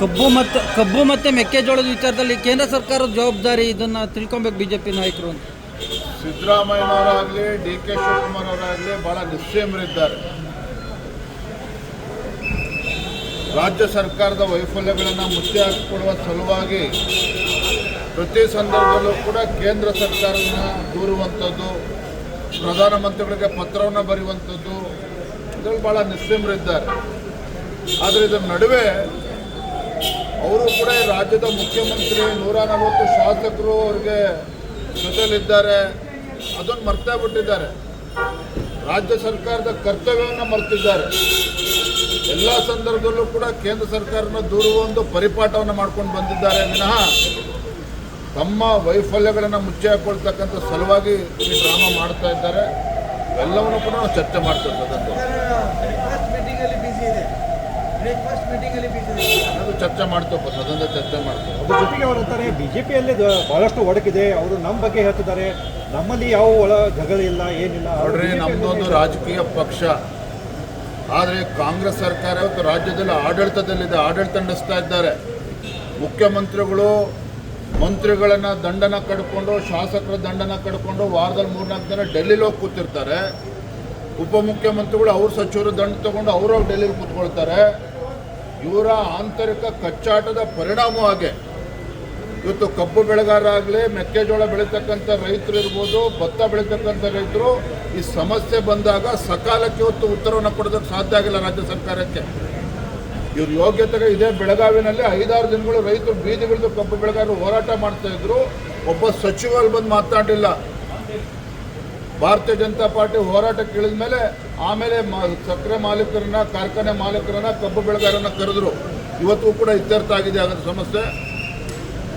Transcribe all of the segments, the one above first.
ಕಬ್ಬು ಮತ್ತು ಮೆಕ್ಕೆಜೋಳದ ವಿಚಾರದಲ್ಲಿ ಕೇಂದ್ರ ಸರ್ಕಾರದ ಜವಾಬ್ದಾರಿ, ಇದನ್ನು ತಿಳ್ಕೊಬೇಕು ಬಿಜೆಪಿ ನಾಯಕರು ಅಂತ. ಸಿದ್ದರಾಮಯ್ಯನವರಾಗಲಿ ಡಿ ಕೆ ಶಿವಕುಮಾರ್ ಅವರಾಗಲಿ ಭಾಳ ನಿಶ್ಚಯರಿದ್ದಾರೆ. ರಾಜ್ಯ ಸರ್ಕಾರದ ವೈಫಲ್ಯಗಳನ್ನು ಮುಚ್ಚಿ ಹಾಕಿಕೊಡುವ ಸಲುವಾಗಿ ಪ್ರತಿ ಸಂದರ್ಭದಲ್ಲೂ ಕೂಡ ಕೇಂದ್ರ ಸರ್ಕಾರವನ್ನು ದೂರುವಂಥದ್ದು, ಪ್ರಧಾನಮಂತ್ರಿಗಳಿಗೆ ಪತ್ರವನ್ನು ಬರೆಯುವಂಥದ್ದು, ಇದರಲ್ಲಿ ಭಾಳ ನಿಶ್ಚಯರಿದ್ದಾರೆ. ಆದರೆ ಇದರ ನಡುವೆ ಅವರು ಕೂಡ ರಾಜ್ಯದ ಮುಖ್ಯಮಂತ್ರಿ 140 ಶಾಸಕರು ಅವರಿಗೆ ಜೊತೆಯಲ್ಲಿದ್ದಾರೆ, ಅದನ್ನು ಮರ್ತೇ ಬಿಟ್ಟಿದ್ದಾರೆ. ರಾಜ್ಯ ಸರ್ಕಾರದ ಕರ್ತವ್ಯವನ್ನು ಮರೆತಿದ್ದಾರೆ. ಎಲ್ಲ ಸಂದರ್ಭದಲ್ಲೂ ಕೂಡ ಕೇಂದ್ರ ಸರ್ಕಾರನ ದೂರುವ ಒಂದು ಪರಿಪಾಠವನ್ನು ಮಾಡ್ಕೊಂಡು ಬಂದಿದ್ದಾರೆ ವಿನಃ ತಮ್ಮ ವೈಫಲ್ಯಗಳನ್ನು ಮುಚ್ಚಿ ಹಾಕೊಳ್ತಕ್ಕಂಥ ಸಲುವಾಗಿ ಈ ಡ್ರಾಮಾ ಮಾಡ್ತಾ ಇದ್ದಾರೆ. ಎಲ್ಲವನ್ನೂ ಕೂಡ ನಾವು ಚರ್ಚೆ ಮಾಡ್ತಾ ಇದ್ದದ್ದು, ಅದು ಚರ್ಚೆ ಮಾಡ್ತೇವೆ, ಸದನ ಚರ್ಚೆ ಮಾಡ್ತೇವೆ. ಅದ್ರ ಜೊತೆಗೆ ಅವರು ಅಂತಾರೆ ಬಿಜೆಪಿಯಲ್ಲಿ ಬಹಳಷ್ಟು ಒಡಕಿದೆ, ಅವರು ನಮ್ಮ ಬಗ್ಗೆ ಹೇಳ್ತಿದ್ದಾರೆ, ನಮ್ಮಲ್ಲಿ ಯಾವ ಒಳ ಜಗಳ ಇಲ್ಲ, ಏನಿಲ್ಲ. ನೋಡ್ರಿ, ನಮ್ಮದೊಂದು ರಾಜಕೀಯ ಪಕ್ಷ, ಆದರೆ ಕಾಂಗ್ರೆಸ್ ಸರ್ಕಾರ ಇವತ್ತು ರಾಜ್ಯದಲ್ಲಿ ಆಡಳಿತದಲ್ಲಿದೆ, ಆಡಳಿತ ನಡೆಸ್ತಾ ಇದ್ದಾರೆ. ಮುಖ್ಯಮಂತ್ರಿಗಳು ಮಂತ್ರಿಗಳನ್ನು ದಂಡನ ಕಡ್ಕೊಂಡು, ಶಾಸಕರ ದಂಡನ ಕಡ್ಕೊಂಡು ವಾರದಲ್ಲಿ 3-4 ದಿನ ಡೆಲ್ಲಿಲಿ ಹೋಗಿ ಕೂತಿರ್ತಾರೆ. ಉಪಮುಖ್ಯಮಂತ್ರಿಗಳು ಅವ್ರ ಸಚಿವರು ದಂಡ ತಗೊಂಡು ಅವ್ರವ್ರು ಡೆಲ್ಲಿಲಿ ಕೂತ್ಕೊಳ್ತಾರೆ. ಇವರ ಆಂತರಿಕ ಕಚ್ಚಾಟದ ಪರಿಣಾಮವಾಗಿ ಇವತ್ತು ಕಬ್ಬು ಬೆಳೆಗಾರರಾಗಲಿ, ಮೆಕ್ಕೆಜೋಳ ಬೆಳೀತಕ್ಕಂಥ ರೈತರು ಇರ್ಬೋದು, ಭತ್ತ ಬೆಳೀತಕ್ಕಂಥ ರೈತರು ಈ ಸಮಸ್ಯೆ ಬಂದಾಗ ಸಕಾಲಕ್ಕೆ ಇವತ್ತು ಉತ್ತರವನ್ನು ಕೊಡೋದಕ್ಕೆ ಸಾಧ್ಯ ಆಗಿಲ್ಲ ರಾಜ್ಯ ಸರ್ಕಾರಕ್ಕೆ. ಇವ್ರ ಯೋಗ್ಯತೆಗೆ ಇದೇ ಬೆಳಗಾವಿನಲ್ಲಿ 5-6 ದಿನಗಳು ರೈತರು ಬೀದಿಗಿಳಿದು ಕಬ್ಬು ಬೆಳೆಗಾರರು ಹೋರಾಟ ಮಾಡ್ತಾ ಇದ್ರು. ಒಬ್ಬ ಸಚಿವರು ಬಂದು ಮಾತನಾಡಿಲ್ಲ. ಭಾರತೀಯ ಜನತಾ ಪಾರ್ಟಿ ಹೋರಾಟಕ್ಕೆ ಇಳಿದ ಮೇಲೆ ಆಮೇಲೆ ಸಕ್ಕರೆ ಮಾಲೀಕರನ್ನ, ಕಾರ್ಖಾನೆ ಮಾಲೀಕರನ್ನ, ಕಬ್ಬು ಬೆಳೆಗಾರರನ್ನ ಕರೆದ್ರು. ಇವತ್ತು ಕೂಡ ಇತ್ಯರ್ಥ ಆಗಿದೆ ಅದರ ಸಮಸ್ಯೆ.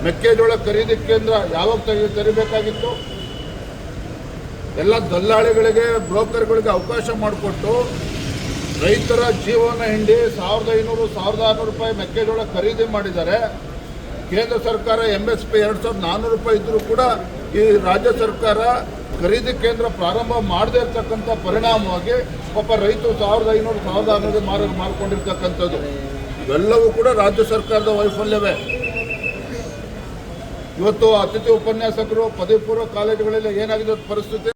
ಮೆಕ್ಕೆಜೋಳ ಖರೀದಿ ಕೇಂದ್ರ ಯಾವಾಗ ತೆರಿಬೇಕಾಗಿತ್ತು? ಎಲ್ಲ ದಲ್ಲಾಳಿಗಳಿಗೆ, ಬ್ರೋಕರ್ಗಳಿಗೆ ಅವಕಾಶ ಮಾಡಿಕೊಟ್ಟು ರೈತರ ಜೀವನ ಹಿಂಡಿ 1500-1600 ರೂಪಾಯಿ ಮೆಕ್ಕೆಜೋಳ ಖರೀದಿ ಮಾಡಿದ್ದಾರೆ. ಕೇಂದ್ರ ಸರ್ಕಾರ MSP 2400 ರೂಪಾಯಿ ಇದ್ದರೂ ಕೂಡ ಈ ರಾಜ್ಯ ಸರ್ಕಾರ ಖರೀದಿ ಕೇಂದ್ರ ಪ್ರಾರಂಭ ಮಾಡದೇ ಇರತಕ್ಕಂಥ ಪರಿಣಾಮವಾಗಿ ಪಾಪ ರೈತರು 1500-1600 ಮಾರ್ಕೊಂಡಿರ್ತಕ್ಕಂಥದ್ದು. ಇವೆಲ್ಲವೂ ಕೂಡ ರಾಜ್ಯ ಸರ್ಕಾರದ ವೈಫಲ್ಯವೇ. ಇವತ್ತು ಅತಿಥಿ ಉಪನ್ಯಾಸಕರು, ಪದವಿ ಪೂರ್ವ ಕಾಲೇಜುಗಳಲ್ಲಿ ಏನಾಗಿದೆ ಪರಿಸ್ಥಿತಿ?